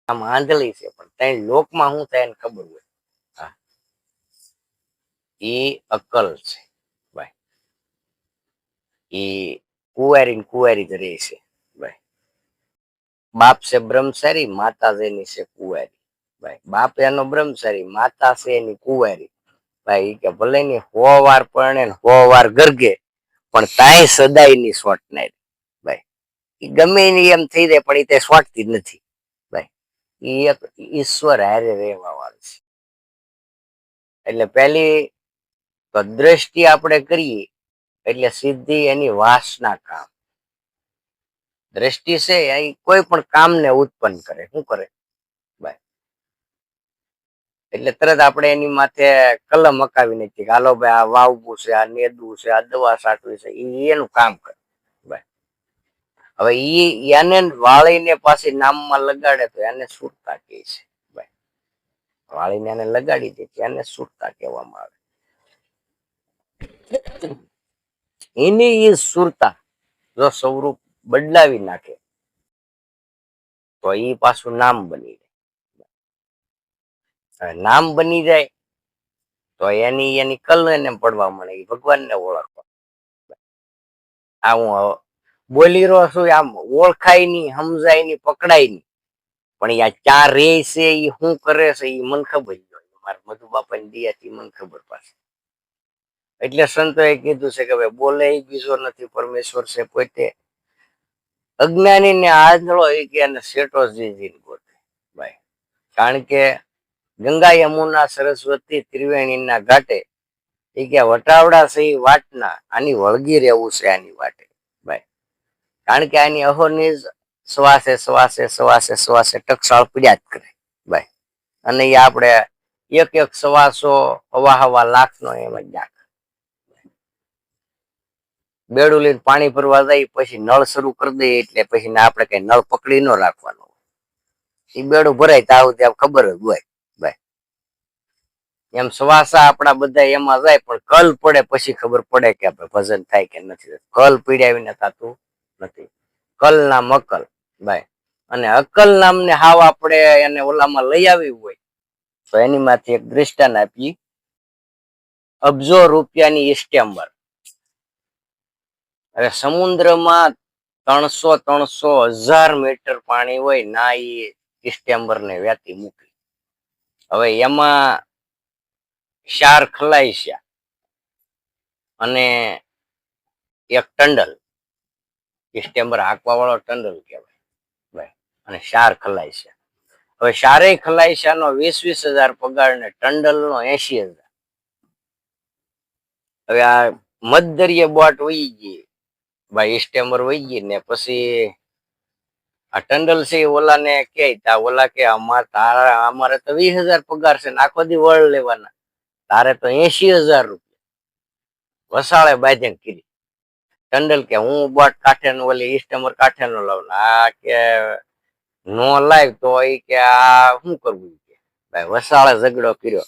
આમ આંધળી છે પણ ત્યાં લોકમાં શું થાય એને ખબર હોય. હા, એ અક્કલ છે ભાઈ. એ કુંવારી જ રહે છે ભાઈ. બાપ છે બ્રહ્મચારી, માતા જેની છે કુંવારી ભાઈ. બાપ એનો બ્રહ્મચારી, માતા છે એની કુંવારી ભાઈ. કે ભલે ની 100 વાર પરણે 100 વાર ગરગે પણ તાય સદાય ની સોટ ના ભાઈ. એ ગમે એની એમ થઈ જાય પણ એ તે સોટતી જ નથી ભાઈ. એ એક ઈશ્વર હારે રહેવા વાળું છે. એટલે પેલી તો દ્રષ્ટિ આપણે કરીએ એટલે સીધી એની વાસના કામ. દ્રષ્ટિ છે એ કોઈ પણ કામને ઉત્પન્ન કરે. શું કરે ભાઈ? એટલે તરત આપણે એની માથે કલમ મકાવી નાખીએ કે હાલો ભાઈ આ વાવવું છે, આ નેદવું છે, આ દવા છાંટવી છે. એનું કામ કરે ભાઈ. હવે એને વાળીને પાછી નામમાં લગાડે તો એને સુરતા કહે છે ભાઈ. વાળીને એને લગાડી દે એને સુરતા કહેવામાં આવે. એની એ સુરતા જો સ્વરૂપ બદલાવી નાખે તો એ પાછું નામ બની જાય. નામ બની જાય તો એની કલ એને પડવા મળે, ભગવાનને ઓળખવા. આ હું બોલી રહ્યો છું, આમ ઓળખાય ની, સમજાય ની, પકડાય ની. પણ આ ચાર રે છે એ શું કરે છે એ મને ખબર હોય. મારા મધુ બાપા ની દિયાથી મને ખબર પાસે. એટલે સંતોએ કીધું છે કે ભાઈ બોલે એ બીજો નથી, પરમેશ્વર છે પોતે. અજ્ઞાની ને આંધળો એ કે એને શેટો જીજીને ગોતે ભાઈ. કારણ કે ગંગા, યમુના, સરસ્વતી, ત્રિવેણીના ઘાટે એ કે વટાવડા છે એ વાટના, આની વળગી રહેવું છે આની વાટે ભાઈ. કારણ કે આની અહોની શ્વાસે શ્વાસે શ્વાસે શ્વાસે ટકસાળ પીડ્યા જ કરે ભાઈ. અને એ આપણે એક એક શ્વાસો હવા લાખનો એમ જ નાખે. બેડું લઈને પાણી ભરવા જાય પછી નળ શરૂ કરી દઈએ એટલે પછી આપણે કઈ નળ પકડી ન રાખવાનો. એ બેડું ભરાય ત્યાં સુધી ખબર જ હોય ભાઈ. એમ શ્વાસા આપણા બધા એમાં જાય પણ કલ પડે પછી ખબર પડે કે આપણે ભજન થાય કે નથી. કલ પીડ્યાવીને થતું નથી. કલ નામ અકલ ભાઈ. અને અકલ નામને હાવ આપણે એને ઓલામાં લઈ આવી હોય તો એની માંથી એક દ્રષ્ટાંત આપી. અબજો રૂપિયાની ઇસ્ટેમ્બર. હવે સમુદ્રમાં 300,000 મીટર પાણી હોય ના એ ઇસ્ટેમ્બર ને વ્યાતી મૂકી. હવે એમાં 4 ખલાઈ અને એક ટંડલ. ઇસ્ટેમ્બર હાંકવા વાળો ટંડલ કહેવાય ભાઈ. અને 4 ખલાઈ છે. હવે 4 ખલાઈ નો 20,000 પગાર ને ટંડલ નો 80,000. હવે આ મધદરિયે બોટ વહી ગઈ ભાઈ, ઇસ્ટેમ્બર વહી ગઈ ને પછી આ ટંડલ છે ઓલા ને કે ઓલા કે અમારે તો 20,000 પગાર છે ને આખો દી વળ લેવાના, તારે તો 80,000 રૂપિયા વસાળે બાંધીને કીધી. ટંડલ કે હું બોટ કાંઠે નું ઓલી ઇસ્ટેમ્બર કાંઠે નું લઉં. આ કે નો લાવ તો એ કે આ શું કરવું કે ભાઈ. વસાળે ઝઘડો કર્યો.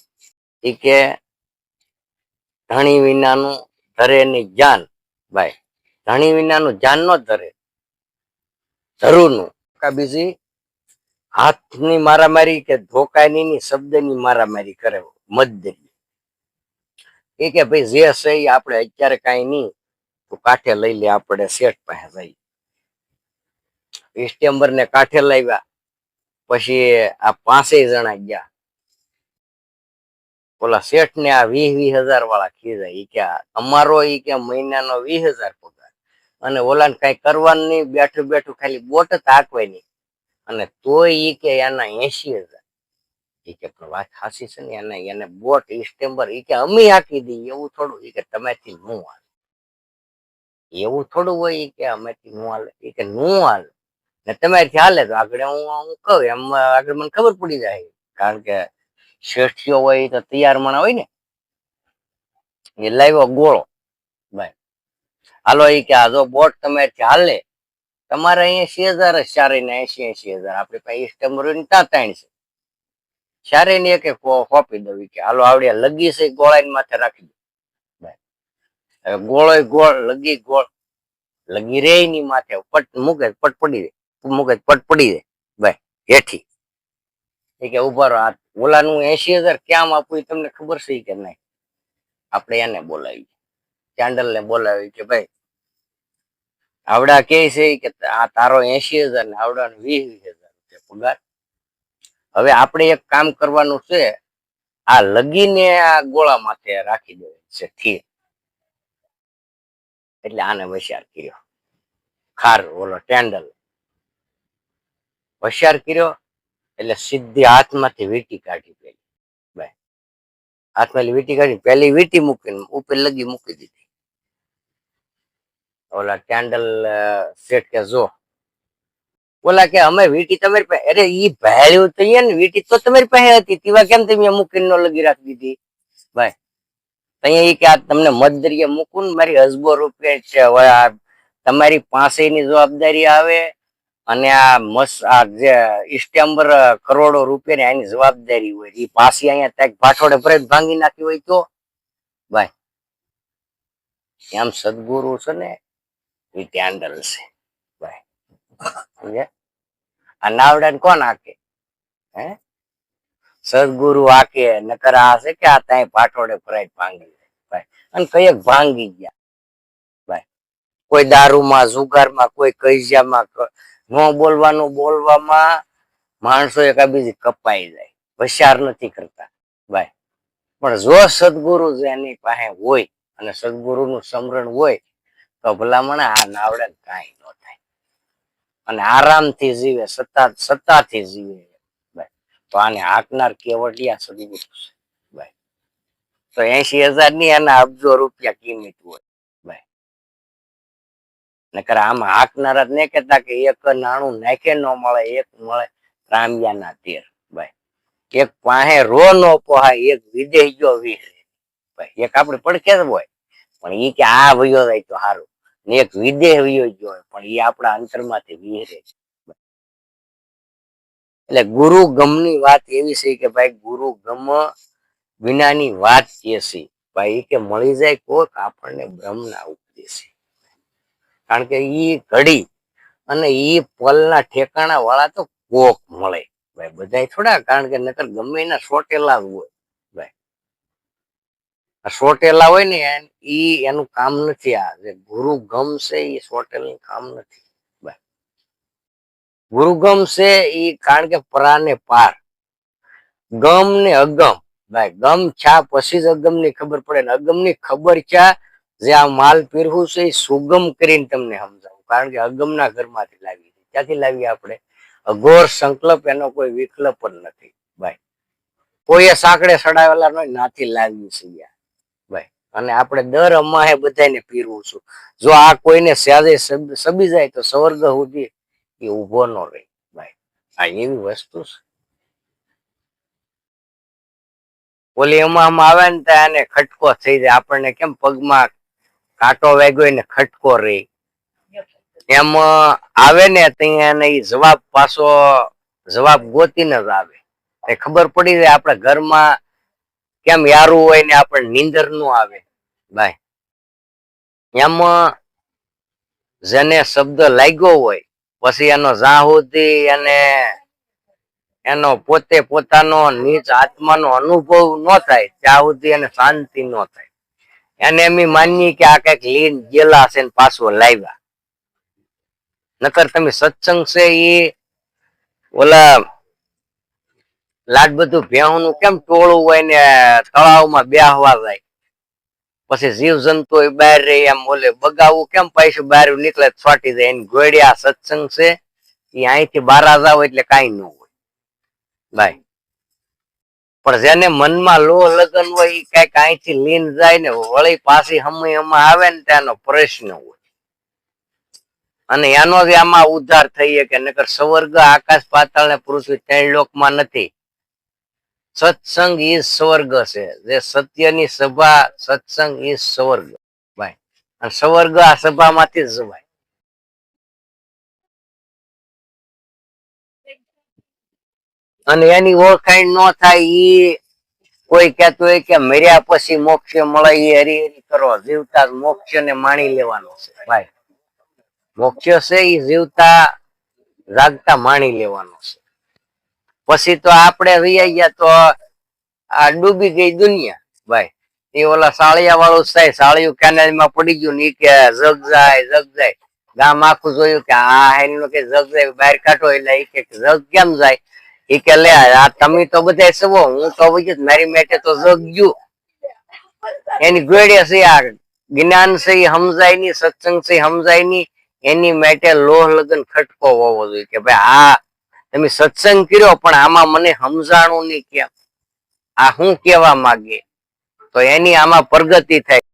એ કે ધણી વિનાનું ધરે ની જાન ભાઈ. ધણી વિનાનું જાન નો ધરે, ધરુનું બીજી હાથની મારામારી કે ધોકાની શબ્દની મારામારી કરે મધદરિયે. એ કે ભાઈ જે છે આપણે અત્યારે કઈ નહીં, તો કાંઠે લઈ લે, આપણે શેઠ પાસે જઈએ. ઇસ્ટેમ્બર ને કાંઠે લાવ્યા. પછી આ 5 જણા ગયા. ઓલા શેઠ ને આ 20,000 વાળા ખીજાય. ઈ કે અમારો ઈ કે મહિનાનો 20,000 પગાર અને ઓલા ને કઈ કરવાનું નહીં, બેઠું બેઠું ખાલી બોટ જ હાંકવાની અને તોય ઈ કે એના 80,000. ઈ કે વાત હાસી છે ને, એને બોટ ઇસ્ટેમ્બર ઈ કે અમે હાંકી દઈએ એવું થોડું. ઈ કે તમેથી નું હાલે, એવું થોડું હોય. ઈ કે અમેથી નું હાલે. ઈ કે નું હાલે ને તમારીથી હાલે તો આગળ હું કહું એમ આગળ મને ખબર પડી જાય. કારણ કે શેઠિયો હોય તો તૈયાર માણા હોય ને. એ લાવ્યો ગોળો ભાઈ. હાલો ઈ કે આ જો બોટ તમારીથી હાલે, તમારે 80,000 જ, 4 ને 80,000. આપડે પાસે ઇસ્ટેમ્બર ત્યાં 3 છે. 4 ને એક હોપી દઉં. કે હાલો આવડે લગી છે ગોળા માથે રાખી દો. હવે ગોળો ગોળ લગી ગોળ લગી રે ની માથે પટ મૂકે પટ પડી જાય, મૂકે પટ પડી જાય ભાઈ હેઠી. એ કે ઉભા રહો, ઓલાનું 80,000 ક્યાં આપવું એ તમને ખબર છે કે નહીં? આપણે એને બોલાવી, ચાંડલ ને બોલાવી કે ભાઈ આવડા કે છે કે આ તારો 80,000 ને આવડા 20,000 રૂપિયા પગાર. હવે આપણે એક કામ કરવાનું છે, આ લગીને આ ગોળા માથે રાખી દેવું છે થીર. એટલે આને હોશિયાર કર્યો, ખાર ઓલો ટેન્ડલ હોશિયાર કર્યો. એટલે સીધી હાથમાંથી વીટી કાઢી, પેલી ભાઈ હાથમાં વીટી કાઢી, પેલી વીટી મૂકીને ઉપર લગી મૂકી દીધી. ઓલા કેન્ડલ શેઠ કે જો, ઓલા કે અમે વીટી તમારી પાસે, અરે ઈ ભાડ્યું તો ને વીટી તો તમારી પાસે હતી, તેવા કેમ તમે મૂકીને ન લગી રાખી દીધી? ભાઈ અહીંયા કે આ તમને મધદરિયે મૂકું ને મારી હસબો રૂપિયા છે, હવે આ તમારી પાસેની જવાબદારી આવે અને આ જે ઇસ્ટેમ્બર કરોડો રૂપિયા એની જવાબદારી હોય, એ પાછી અહીંયા ત્યાં ભાઠોડે ભરે ભાંગી નાખી હોય તો? ભાઈ એમ સદગુરુ છે ને એ ટેન્ડલ છે ભાઈ, સમજે? આ નાવડા ને કોણ આકે? હે સદગુરુ આકે, નકર આ છે કે આ ત્યાં ભાઠોડે ભરાય ભાંગી ભાઈ. અને કઈક ભાંગી ગયા ભાઈ, કોઈ દારૂમાં, જુગારમાં, કોઈ કૈજામાં, ન બોલવાનું બોલવામાં માણસો એકાબીજી કપાઈ જાય, હોશિયાર નથી કરતા ભાઈ. પણ જો સદગુરુ એની પાસે હોય અને સદગુરુ નું સ્મરણ હોય તો ભલામણ આ નાવડે કાંઈ ન થાય અને આરામથી જીવે, સત્તાથી જીવે ભાઈ. તો આને હાકનાર કેવડિયા સદગુરુ છે ભાઈ. તો 80,000 ની એના અબજો રૂપિયા કિંમત હોય ભાઈ. નકર આમાં હાકનારા જ નહીં કેતા કે એક નાણું નાખે ન મળે, એક મળે રામિયાના તેર ભાઈ. એક પાસે રો નો પોહાય, એક વિદેશ જો વિહરે ભાઈ. એક આપણે પડખે જ હોય પણ ઈ કે આ વયો જાય તો સારું, ને એક વિદેહ વયો ગયો હોય પણ એ આપણા અંતરમાંથી વિહરે. એટલે ગુરુ ગમની વાત એવી છે કે ભાઈ ગુરુ ગમ વિનાની વાત એ છે ભાઈ, કે મળી જાય કોક આપણને બ્રહ્મના ઉપદેશી. કારણ કે ઈ ઘડી અને ઈ પલના ઠેકાણા વાળા તો કોક મળે ભાઈ, બધા થોડા. કારણ કે નકર ગમે એના સોટેલા હોય ભાઈ, સોટેલા હોય ને ઈ એનું કામ નથી. આ જે ગુરુ ગમ છે એ સોટેલ નું કામ નથી ભાઈ. ગુરુ ગમ છે ઈ કારણ કે પરાને પાર, ગમ ને અગમ ભાઈ. ગમ છા પછી જ અગમ ની ખબર પડે ને અગમ ની ખબર છા જે આ માલ પીરવું છે એ સુગમ કરીને તમને સમજાવું. કારણ કે અગમના ઘરમાંથી લાવી, ક્યાંથી લાવીએ આપણે? અઘોર સંકલ્પ, એનો કોઈ વિકલ્પ જ નથી ભાઈ. કોઈએ સાંકડે સડાવેલા ન નાથી લાવ્યું છે ભાઈ. અને આપણે દર અમાહે બધાને પીરવું છું. જો આ કોઈને સહેજે સબી જાય તો સ્વર્ગ સુધી એ ઉભો ન રહે ભાઈ. આ એવી વસ્તુ છે. ઓલી એમાં આવે ને ત્યાં એને ખટકો થઈ જાય. આપણને કેમ પગમાં કાંટો વાગ્યો ને ખટકો રહે, એમ આવે ને ત્યાં એને જવાબ પાછો જવાબ ગોતીને જ આવે. એ ખબર પડી જાય આપણા ઘરમાં કેમ યારું હોય ને આપણે નીંદર નું આવે ભાઈ. એમ જેને શબ્દ લાગ્યો હોય પછી એનો જ્યાં સુધી એનો પોતે પોતાનો નીચ આત્માનો અનુભવ ન થાય ત્યાં સુધી એને શાંતિ ન થાય. એને એમ માનીએ કે આ કઈક લીન ગયેલા છે ને પાછો લાવ્યા. નકર તમે સત્સંગ છે એ ઓલા લાડ બધું ભેહું કેમ ટોળું હોય ને તળાવમાં બેહવા જાય, પછી જીવ જંતુ બહાર રહી, એમ ઓલે બગાવું કેમ પૈસા બહાર નીકળે છોટી જાય. એની ગોળિયા સત્સંગ છે એ અહીંથી બહાર જાવ એટલે કઈ ન હોય ભાઈ. પણ જેને મનમાં લોહ લગન હોય એ કઈક અહીંથી લીન જાય ને વળી પાછી હમણાં આવે ને ત્યાંનો પ્રશ્ન હોય અને એનો જ આમાં ઉદ્ધાર થઈએ કે નકર સ્વર્ગ આકાશ પાતાળ ને પૃથ્વી 3 લોકમાં નથી. સત્સંગ ઈ સ્વર્ગ છે. જે સત્યની સભા સત્સંગ ઈ સ્વર્ગ ભાઈ. અને સ્વર્ગ આ સભામાંથી જ જવાય. અને એની ઓળખાણ ન થાય ઈ કોઈ કહેતું હોય કે મર્યા પછી મોક્ષ મળે એ હરી હરી કરો, જીવતા મોક્ષ ને માણી લેવાનો છે ભાઈ. મોક્ષ છે એ જીવતા જાગતા માણી લેવાનો છે. પછી તો આપણે વૈયા ગયા તો આ ડૂબી ગઈ દુનિયા ભાઈ. એ ઓલા સાળિયા વાળું થાય, સાળિયું કેનાલ માં પડી ગયું ને કે જગ જાય. ગામ આખું જોયું કે આ હેનું કે જગ જાય બહાર કાઢો, એટલે એ કે જગ કેમ જાય? એ કે લે આ તમે તો બધા સવો, હું તો વૈયો મારી માટે તો જગ ગયું. એની ગોળે છે આ જ્ઞાન છે એ સમજાય ની, સત્સંગ છે સમજાય ની, એની માટે લોહ લગન ખટકો હોવો જોઈએ કે ભાઈ આ તમે સત્સંગ કર્યો પણ આમાં મને સમજાણું નહીં, કેમ આ હું કેવા માંગે, તો એની આમાં પ્રગતિ થાય.